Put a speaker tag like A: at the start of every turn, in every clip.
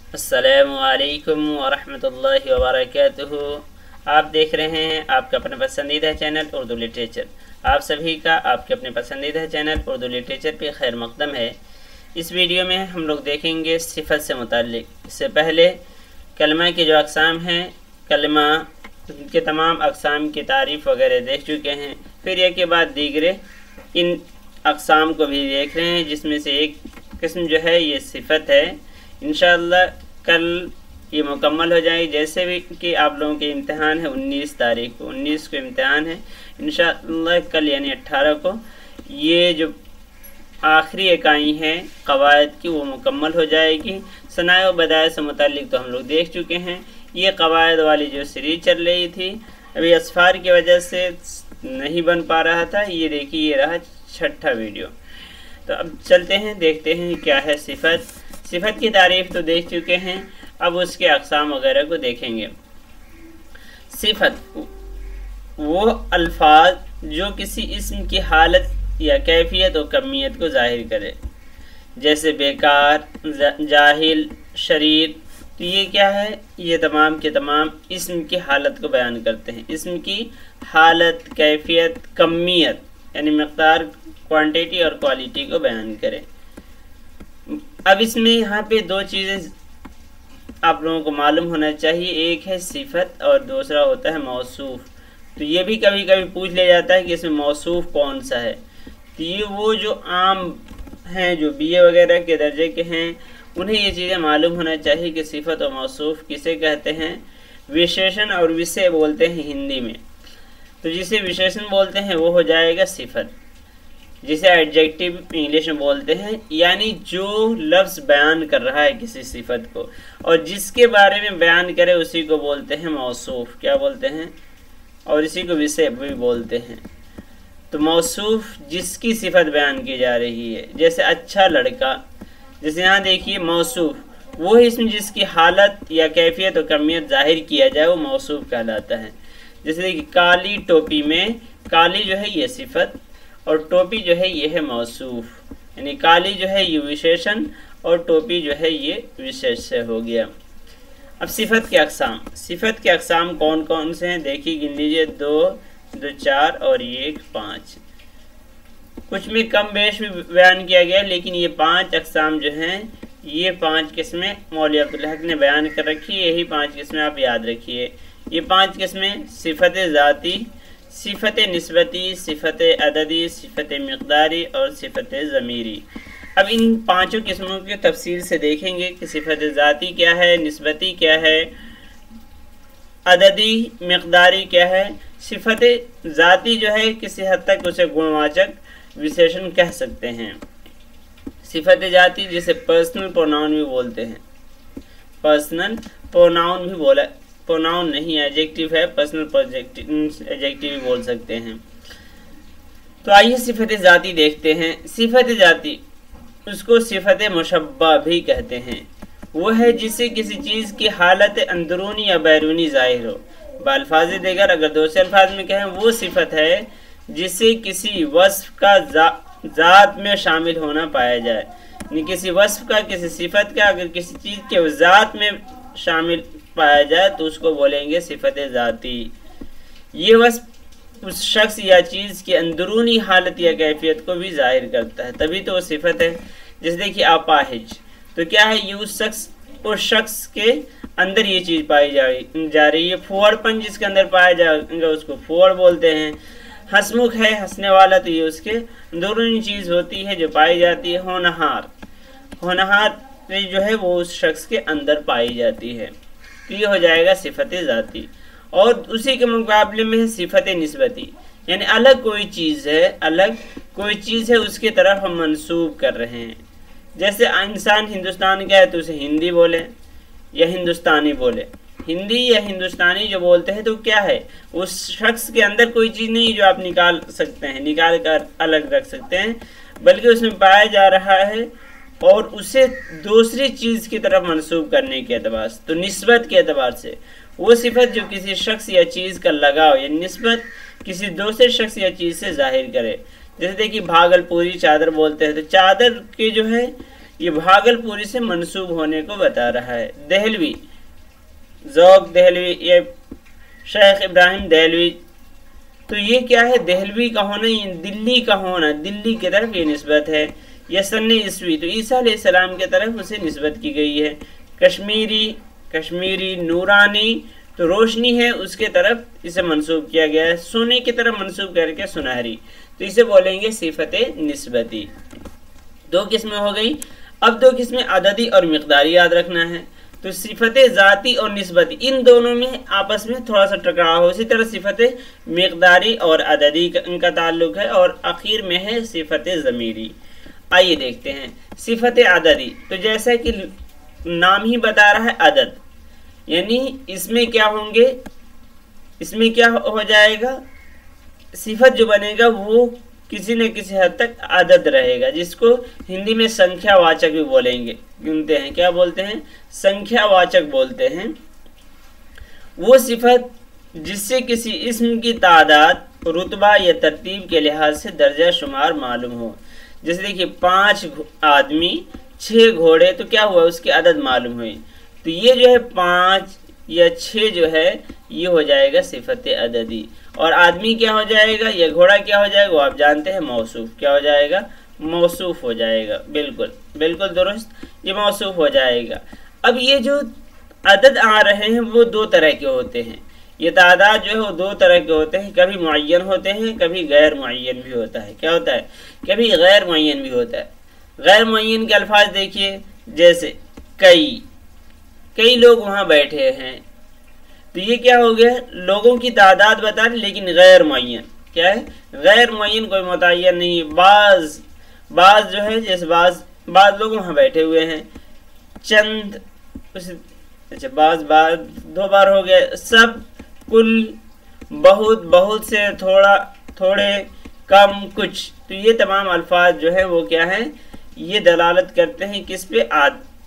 A: अस्सलामुअलैकुम वरहमतुल्लाहि वबरकातुहू। आप देख रहे हैं आपका अपना पसंदीदा चैनल उर्दू लिटरेचर। आप सभी का आपके अपने पसंदीदा चैनल उर्दू लिटरेचर पे खैर मकदम है। इस वीडियो में हम लोग देखेंगे सिफत से मुताल्लिक। इससे पहले कलमा के जो अक़साम हैं, कलमा के तमाम अक़साम की तारीफ़ वगैरह देख चुके हैं। फिर एक के बाद दीगरे इन अक़साम को भी देख रहे हैं, जिसमें से एक किस्म जो है ये सिफत है। इंशाअल्लाह कल ये मुकम्मल हो जाएगी। जैसे भी कि आप लोगों के इम्तिहान है 19 तारीख को, 19 को इम्तिहान है। इंशाअल्लाह कल यानी 18 को ये जो आखिरी इकाई है क़वायद की वो मुकम्मल हो जाएगी। सनाए व बदाए से मुताल्लिक तो हम लोग देख चुके हैं। ये क़वायद वाली जो सीरीज़ चल रही थी, अभी असफ़ार की वजह से नहीं बन पा रहा था। ये देखिए, ये रहा छठा वीडियो। तो अब चलते हैं, देखते हैं क्या है सिफत। सिफत की तारीफ़ तो देख चुके हैं, अब उसके अक़साम वगैरह को देखेंगे। सिफत वो अल्फाज जो किसी इस्म की हालत या कैफियत और कमियत को ज़ाहिर करे, जैसे बेकार, जाहिल, शरीर। तो ये क्या है, ये तमाम के तमाम इस्म की हालत को बयान करते हैं। इस्म की हालत, कैफियत, कमियत यानी मक़दार, क्वांटिटी और क्वालिटी को बयान करें। अब इसमें यहाँ पे दो चीज़ें आप लोगों को मालूम होना चाहिए, एक है सिफत और दूसरा होता है मौसूफ। तो ये भी कभी कभी पूछ लिया जाता है कि इसमें मौसूफ कौन सा है। तो ये वो जो आम हैं, जो बीए वगैरह के दर्जे के हैं, उन्हें ये चीज़ें मालूम होना चाहिए कि सिफत और मौसूफ किसे कहते हैं। विशेषण और विषय बोलते हैं हिंदी में। तो जिसे विशेषण बोलते हैं वो हो जाएगा सिफत, जिसे एडजेक्टिव इंग्लिश में बोलते हैं, यानी जो लफ्ज़ बयान कर रहा है किसी सिफत को और जिसके बारे में बयान करे उसी को बोलते हैं मौसूफ। क्या बोलते हैं? और इसी को विषय भी बोलते हैं। तो मौसूफ जिसकी सिफत बयान की जा रही है, जैसे अच्छा लड़का। जैसे यहाँ देखिए, मौसूफ वो है इसमें जिसकी हालत या कैफियत और कमियत ज़ाहिर किया जाए, वो मौसूफ कहलाता है। जैसे देखिए, काली टोपी में काली जो है ये सिफत और टोपी जो है ये है मौसूफ। यानी काली जो है ये विशेषण और टोपी जो है ये विशेष्य हो गया। अब सिफत के अक़साम। सिफत के अक़साम कौन कौन से हैं देखिए, गिन लीजिए। 2, 4 और ये 5। कुछ में कम बेश भी बयान किया गया, लेकिन ये 5 अक़साम जो हैं, ये 5 किस्में मौलवी अब्दुल हक ने बयान कर रखी है। यही 5 किस्में आप याद रखिए। ये 5 किस्में सिफत ज़ाती, सिफत निस्बती, सिफत अददी, सिफत मिक़दारी और सिफत ज़मीरी। अब इन पांचों किस्मों की तफसील से देखेंगे कि सिफत ज़ाती क्या है, निस्बती क्या है, अददी मिक़दारी क्या है। सिफत ज़ाती जो है किसी हद तक उसे गुणवाचक विशेषण कह सकते हैं। सिफत ज़ाती जिसे पर्सनल प्रोनाउन भी बोलते हैं। पर्सनल प्रोनाउन भी बोला, प्रोनाउन नहीं एडजेक्टिव है, पर्सनल एडजेक्टिव भी बोल सकते हैं। तो आइए सिफत ज़ाती देखते हैं। सिफत ज़ाती उसको सिफत मुशब्बा भी कहते हैं। वो है जिसे किसी चीज़ की हालत अंदरूनी या बैरूनी ज़ाहिर हो। बाल्फाज़ दिगर अगर दूसरे अल्फाज में कहें, वो सिफत है जिसे किसी वस्फ का ज़ात में शामिल होना पाया जाए। यानी किसी वस्फ का, किसी सिफत का अगर किसी चीज़ के ज़ात में शामिल पाया जाए तो उसको बोलेंगे सिफत ज़ाती। ये वस्फ उस शख्स या चीज़ की अंदरूनी हालत या कैफियत को भी ज़ाहिर करता है, तभी तो वो सिफत है। जैसे देखिए, अपाहिज तो क्या है, ये उस शख्स के अंदर ये चीज़ पाई जा रही है। फुहड़पन जिसके अंदर पाया जाएगा उसको फुहड़ बोलते हैं। हंसमुख है, हंसने वाला, तो ये उसके अंदरूनी चीज़ होती है जो पाई जाती है। होनहार, होनहार जो है वो उस शख्स के अंदर पाई जाती है। तो ये हो जाएगा सिफत ज़ाती। और उसी के मुकाबले में है सिफत निस्बती, यानी अलग कोई चीज़ है, अलग कोई चीज़ है उसके तरफ हम मंसूब कर रहे हैं। जैसे इंसान हिंदुस्तान का है तो उसे हिंदी बोले या हिंदुस्तानी बोले। हिंदी या हिंदुस्तानी जो बोलते हैं तो क्या है, उस शख्स के अंदर कोई चीज़ नहीं जो आप निकाल सकते हैं, निकाल कर अलग रख सकते हैं, बल्कि उसमें पाया जा रहा है और उसे दूसरी चीज़ की तरफ मंसूब करने के एतबार से, तो निस्बत के एतबार से वो सिफत जो किसी शख्स या चीज़ का लगाव या निस्बत किसी दूसरे शख्स या चीज़ से जाहिर करे। जैसे देखिए, भागलपुरी चादर बोलते हैं, तो चादर के जो है ये भागलपुरी से मंसूब होने को बता रहा है। दहलवी, ज़ौक़ दहलवी, ये शेख इब्राहिम दहलवी, तो ये क्या है, दहलवी का होना, ये दिल्ली का होना, दिल्ली की तरफ ये निस्बत है। या सन ईस्वी, तो ईसा अलैहिस्सलाम की तरफ उसे निस्बत की गई है। कश्मीरी, कश्मीरी, नूरानी, तो रोशनी है उसके तरफ इसे मंसूब किया गया है। सोने की तरफ मंसूब करके सुनहरी, तो इसे बोलेंगे सिफत निस्बती। दो किस्में हो गई। अब दो किस्में अददी और मिक़दारी याद रखना है। तो सिफत ज़ाती और निस्बती, इन दोनों में आपस में थोड़ा सा टकराव हो। इसी तरह सिफत मिक़दारी और अददी का इनका ताल्लुक है, और आखिर में है सिफत ज़मीरी। आइए देखते हैं सिफत अददी। तो जैसा कि नाम ही बता रहा है अदद, यानी इसमें क्या होंगे, इसमें क्या हो जाएगा, सिफत जो बनेगा वो किसी न किसी हद तक अदद रहेगा, जिसको हिंदी में संख्यावाचक भी बोलेंगे, गिनते हैं, क्या बोलते हैं, संख्यावाचक बोलते हैं। वो सिफत जिससे किसी इस्म की तादाद, रुतबा या तरतीब के लिहाज से दर्जा शुमार मालूम हो। जैसे देखिए 5 आदमी 6 घोड़े, तो क्या हुआ, उसकी अदद मालूम हुई। तो ये जो है 5 या 6 जो है ये हो जाएगा सिफत अददी। और आदमी क्या हो जाएगा, या घोड़ा क्या हो जाएगा, वो आप जानते हैं मौसूफ, क्या हो जाएगा, मौसूफ हो जाएगा। बिल्कुल बिल्कुल दुरुस्त, ये मौसूफ हो जाएगा। अब ये जो अदद आ रहे हैं वो दो तरह के होते हैं। ये तादाद जो है वो दो तरह के होते हैं, कभी मुअय्यन होते हैं, कभी गैर मुअय्यन भी होता है। क्या होता है, कभी गैर मुअय्यन भी होता है। गैर मुअय्यन के अल्फाज देखिए, जैसे कई लोग वहाँ बैठे हैं, तो ये क्या हो गया, लोगों की तादाद बता रहे लेकिन गैर मुअय्यन। क्या है, गैर मुअय्यन, कोई मुतय्यन नहीं। बाज जो है, जैसे बाज लोग वहाँ बैठे हुए हैं। चंद, अच्छा बाज 2 बार हो गया। सब, कुल, बहुत, बहुत से, थोड़ा, थोड़े, कम, कुछ, तो ये तमाम अल्फाज जो है वो क्या है, ये दलालत करते हैं किस पे,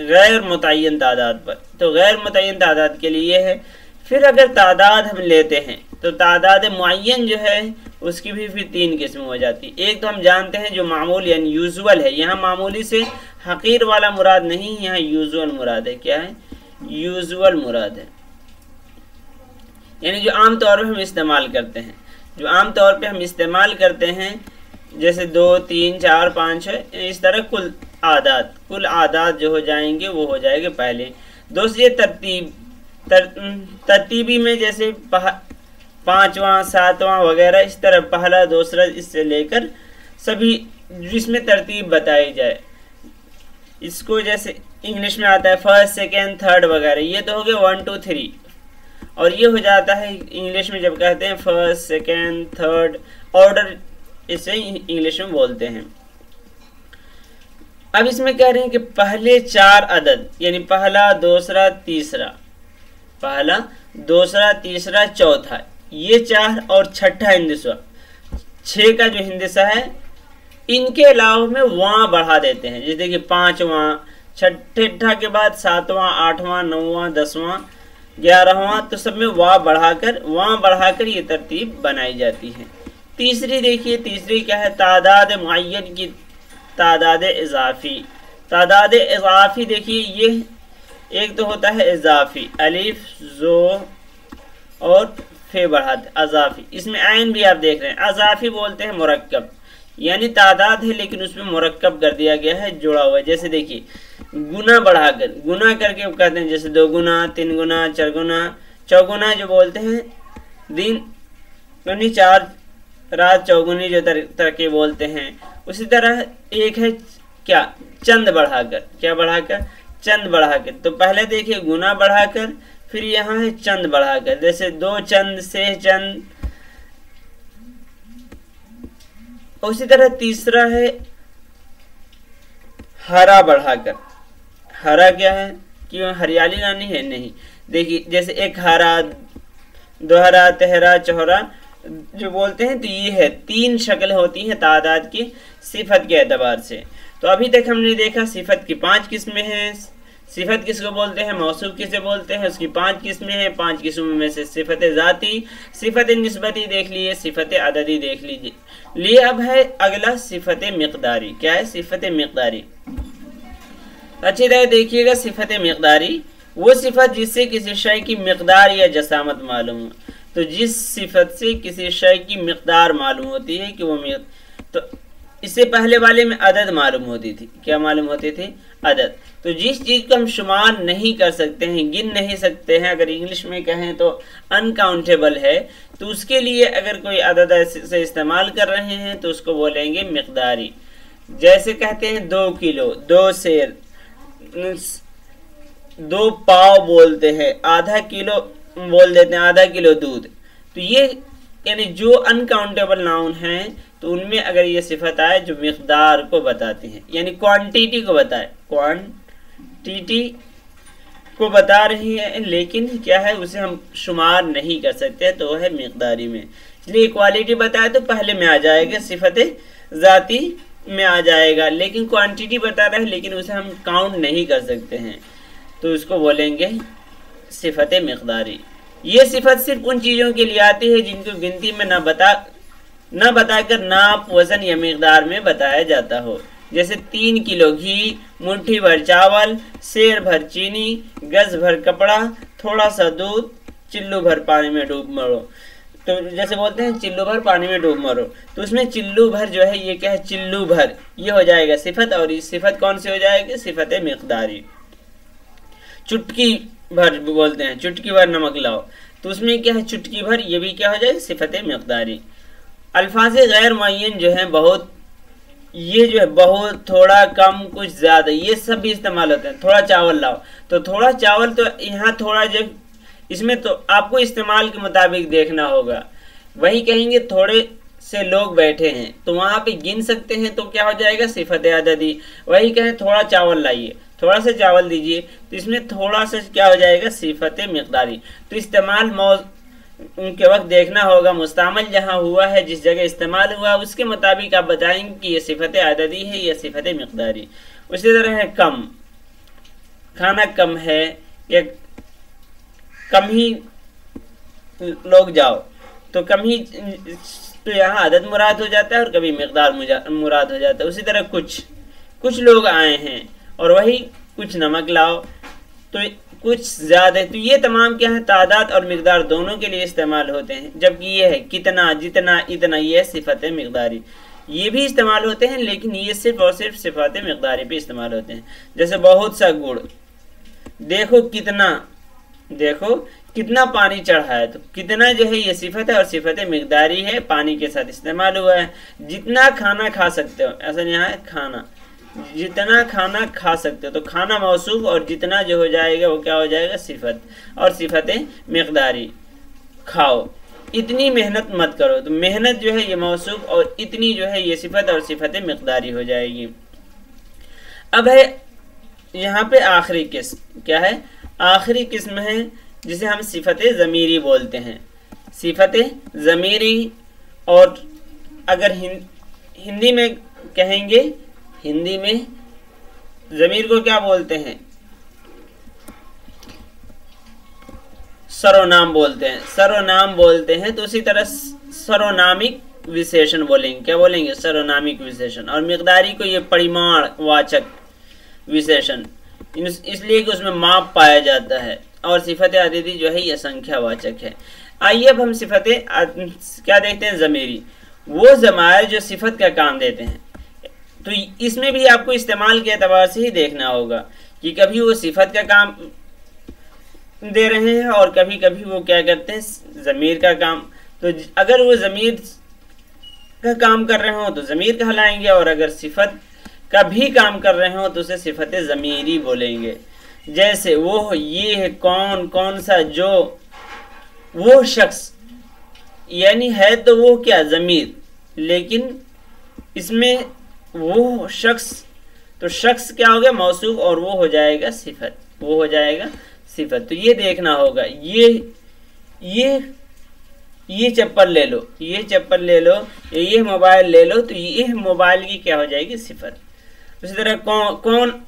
A: गैर मुतय्यन तादाद पर। तो गैर मुतय्यन तादाद के लिए है। फिर अगर तादाद हम लेते हैं तो तादाद मुअय्यन जो है उसकी भी फिर 3 किस्म हो जाती है। एक तो हम जानते हैं जो मामूल यानी यूजुअल है, यहाँ मामूली से हकीर वाला मुराद नहीं, यहाँ यूजुअल मुराद है। क्या है, यूजुअल मुराद है, यानी जो आम तौर पर हम इस्तेमाल करते हैं, जो आम तौर पे हम इस्तेमाल करते हैं, जैसे 2, 3, 4, 5, 6, इस तरह कुल आदाद जो हो जाएंगे वो हो जाएंगे पहले। दूसरी तरतीबी में जैसे 5वां, 7वां वगैरह, इस तरह पहला, दूसरा, इससे लेकर सभी जिसमें तरतीब बताई जाए। इसको जैसे इंग्लिश में आता है फर्स्ट, सेकेंड, थर्ड वगैरह, ये तो हो गए 1, 2, 3। और ये हो जाता है इंग्लिश में जब कहते हैं फर्स्ट, सेकेंड, थर्ड, ऑर्डर, इसे इंग्लिश में बोलते हैं। अब इसमें कह रहे हैं कि पहले 4 अदद, यानी पहला, दूसरा, तीसरा, पहला, दूसरा, तीसरा, चौथा, ये 4 और छठा हिंदिसा, 6 का जो हिंदिसा है, इनके अलावा में वहाँ बढ़ा देते हैं। जैसे देखिए 5वां, छठा के बाद 7वां, 8वां, 9वां, 10वां, 11वां, तो सब में वहाँ बढ़ाकर ये तरतीब बनाई जाती है। तीसरी देखिए, तीसरी क्या है, तादाद मुअय्यन की तादाद इजाफी। तादाद इजाफी देखिए, ये एक तो होता है इजाफी, अलिफ, जो और फे बढ़ाते, अजाफी। इसमें आइन भी आप देख रहे हैं, अजाफी बोलते हैं मुरक्कब, यानी तादाद है लेकिन उसमें मुरक्कब कर दिया गया है, जुड़ा हुआ है। जैसे देखिए गुना बढ़ाकर, गुना करके कहते हैं, जैसे 2 गुना, 3 गुना, 4 गुना, चौगुना जो बोलते हैं, दिन यानी 4 रात चौगुनी जो तरके बोलते हैं। उसी तरह एक है क्या, चंद बढ़ाकर, क्या बढ़ाकर, चंद बढ़ाकर। तो पहले देखिए गुना बढ़ाकर, फिर यहाँ है चंद बढ़ाकर, जैसे 2 चंद, से चंद। उसी तरह तीसरा है हरा बढ़ाकर। हरा क्या है, क्यों हरियाली लानी है, नहीं। देखिए जैसे एक हरा, दोहरा, तेहरा, चौहरा जो बोलते हैं, तो ये है 3 शक्ल होती हैं तादाद की सिफत के एतबार से। तो अभी तक हमने देखा सिफत की 5 किस्में हैं। सिफत किसको बोलते हैं, मौसूफ किसे बोलते हैं, उसकी 5 किस्में हैं। 5 किस्मों में से सिफत ज़ाती, सिफत निस्बती देख लिए, सिफत अददी देख लीजिए। लिए अब है अगला सिफत मिक़दारी। क्या है, सिफत मिक़दारी। अच्छी तरह देखिएगा, सिफत मिक़दारी वो सिफत जिससे किसी शय की मिक़दार या जसामत मालूम हो। तो जिस सिफत से किसी शय की मिक़दार मालूम होती है कि वो तो इससे पहले वाले में अदद मालूम होती थी। क्या मालूम होती थी? अदद। तो जिस चीज़ को हम शुमार नहीं कर सकते हैं, गिन नहीं सकते हैं, अगर इंग्लिश में कहें तो अनकाउंटेबल है, तो उसके लिए अगर कोई अदद से इस्तेमाल कर रहे हैं तो उसको बोलेंगे मिक़दारी। जैसे कहते हैं 2 किलो, 2 सेर, 2 पाव बोलते हैं, आधा किलो बोल देते हैं, आधा किलो दूध। तो ये यानी जो अनकाउंटेबल नाउन हैं तो उनमें अगर ये सिफत आए जो मिक़दार को बताती हैं, यानी क्वांटिटी को बताए, क्वांटिटी को बता रही है, लेकिन क्या है उसे हम शुमार नहीं कर सकते, तो वह है मिक़दारी में। इसलिए क्वालिटी बताए तो पहले में आ जाएगा, सिफत ज़ाती में आ जाएगा, लेकिन क्वांटिटी बता रहा है लेकिन उसे हम काउंट नहीं कर सकते हैं, तो उसको बोलेंगे सिफत मिक़दारी। ये सिफत सिर्फ उन चीज़ों के लिए आती है जिनको गिनती में न बताकर नाप, वजन या मिक़दार में बताया जाता हो। जैसे 3 किलो घी, मुट्ठी भर चावल, सेर भर चीनी, गज भर कपड़ा, थोड़ा सा दूध, चिल्लू भर पानी में डूब मरो। तो जैसे बोलते हैं चिल्लू भर पानी में डूब मरो, तो उसमें चिल्लू भर जो है ये क्या है? चिल्लू भर, ये हो जाएगा सिफत। और इस सिफत कौन सी हो जाएगी? सिफत मिक़दारी। चुटकी भर बोलते हैं, चुटकी भर नमक लाओ, तो उसमें क्या है? चुटकी भर, ये भी क्या हो जाएगी? सिफत मिक़दारी। अल्फाज गैर मुअय्यन जो है बहुत, ये जो है बहुत, थोड़ा, कम, कुछ, ज़्यादा, ये सब भी इस्तेमाल होते हैं। थोड़ा चावल लाओ, तो थोड़ा चावल, तो यहाँ थोड़ा जो इसमें तो आपको इस्तेमाल के मुताबिक देखना होगा। वही कहेंगे थोड़े से लोग बैठे हैं, तो वहाँ पे गिन सकते हैं, तो क्या हो जाएगा? सिफत अददी। वही कहें थोड़ा चावल लाइए, थोड़ा सा चावल दीजिए, तो इसमें थोड़ा सा क्या हो जाएगा? सिफत मिक़दारी। तो इस्तेमाल उनके वक्त देखना होगा, मुस्तामल जहाँ हुआ है, जिस जगह इस्तेमाल हुआ उसके मुताबिक आप बताएंगे कि ये सिफत अददी है या सिफत मिक़दारी। उसी तरह है कम, खाना कम है या कम ही लोग जाओ, तो कम ही, तो यहाँ अदद मुराद हो जाता है और कभी मिक़दार मुराद हो जाता है। उसी तरह कुछ लोग आए हैं और वही कुछ नमक लाओ, तो कुछ ज़्यादा, तो ये तमाम क्या है? तादाद और मिक़दार दोनों के लिए इस्तेमाल होते हैं। जबकि ये है कितना, जितना, इतना, ये है सिफत मिक़दारी। ये भी इस्तेमाल होते हैं लेकिन ये सिर्फ और सिर्फ सिफत मिक़दारी पे इस्तेमाल होते हैं। जैसे बहुत सा गुड़, देखो कितना पानी चढ़ा है, तो कितना जो है ये सिफत है और सिफत मिक़दारी है, पानी के साथ इस्तेमाल हुआ है। जितना खाना खा सकते हो, ऐसा नहीं है, खाना, जितना खाना खा सकते हो, तो खाना मौसूफ और जितना जो हो जाएगा वो क्या हो जाएगा? सिफत और सिफत मिक़दारी। खाओ, इतनी मेहनत मत करो, तो मेहनत जो है ये मौसूफ और इतनी जो है ये सिफत और सिफत मिक़दारी हो जाएगी। अब है यहाँ पे आखिरी किस्म, क्या है? आखिरी किस्म है जिसे हम सिफत ज़मीरी बोलते हैं। सिफत ज़मीरी, और अगर हिंदी में कहेंगे, हिंदी में ज़मीर को क्या बोलते हैं? सर्वनाम बोलते हैं, सर्वनाम बोलते हैं। तो उसी तरह सर्वनामिक विशेषण बोलेंगे, क्या बोलेंगे? सर्वनामिक विशेषण। और मिक़दारी को ये परिमाण वाचक विशेषण, इसलिए कि उसमें माप पाया जाता है। और सिफत अददी जो है ये संख्यावाचक है। आइए अब हम सिफत क्या देखते हैं? ज़मीरी, वो ज़मायर जो सिफत का काम देते हैं। तो इसमें भी आपको इस्तेमाल के एतबार से ही देखना होगा कि कभी वो सिफत का काम दे रहे हैं और कभी कभी वो क्या करते हैं? ज़मीर का काम। तो अगर वो ज़मीर का काम कर रहे हो तो ज़मीर कहलाएंगे, और अगर सिफत का भी काम कर रहे हो तो उसे सिफत ज़मीरी बोलेंगे। जैसे वो, ये है, कौन सा, जो, वो शख्स, यानी है तो वो क्या? ज़मीर, लेकिन इसमें वो शख्स, तो शख्स क्या हो गया? मौसूफ, और वो हो जाएगा सिफत, वो हो जाएगा सिफत। तो ये देखना होगा, ये चप्पल ले लो, ये चप्पल ले लो, ये मोबाइल ले लो, तो ये मोबाइल की क्या हो जाएगी? सिफत। उसी तरह कौन,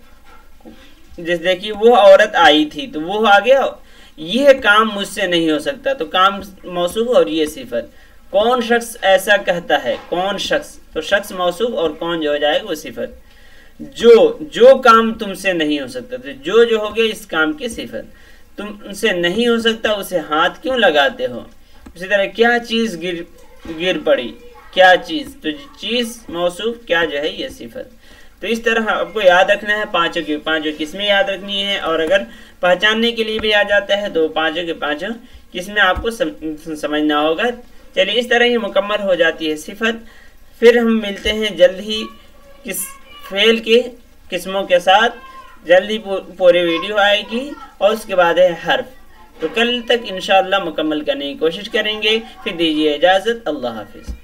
A: जैसे देखिए वो औरत आई थी, तो वो आ गया, ये काम मुझसे नहीं हो सकता, तो काम मौसूफ और ये सिफत। कौन शख्स ऐसा कहता है? कौन शख्स, तो शख्स मौसूफ और कौन जो हो जाएगा वो सिफत। जो काम तुमसे नहीं हो सकता, तो जो हो गया इस काम की सिफत, तुमसे नहीं हो सकता उसे हाथ क्यों लगाते हो। उसी तरह क्या चीज़ गिर पड़ी, क्या चीज़, तो चीज़ मौसूफ, क्या जो है ये सिफत। तो इस तरह आपको याद रखना है, पांचों किस्में याद रखनी है, और अगर पहचानने के लिए भी आ जाता है तो पांचों के पांचों किस्में आपको समझना होगा। चलिए, इस तरह ही मुकम्मल हो जाती है सिफत। फिर हम मिलते हैं जल्द ही फेल के किस्मों के साथ, जल्दी पूरी वीडियो आएगी, और उसके बाद है हर्फ। तो कल तक इंशाअल्लाह मुकम्मल करने की कोशिश करेंगे। फिर दीजिए इजाज़त, अल्लाह हाफिज़।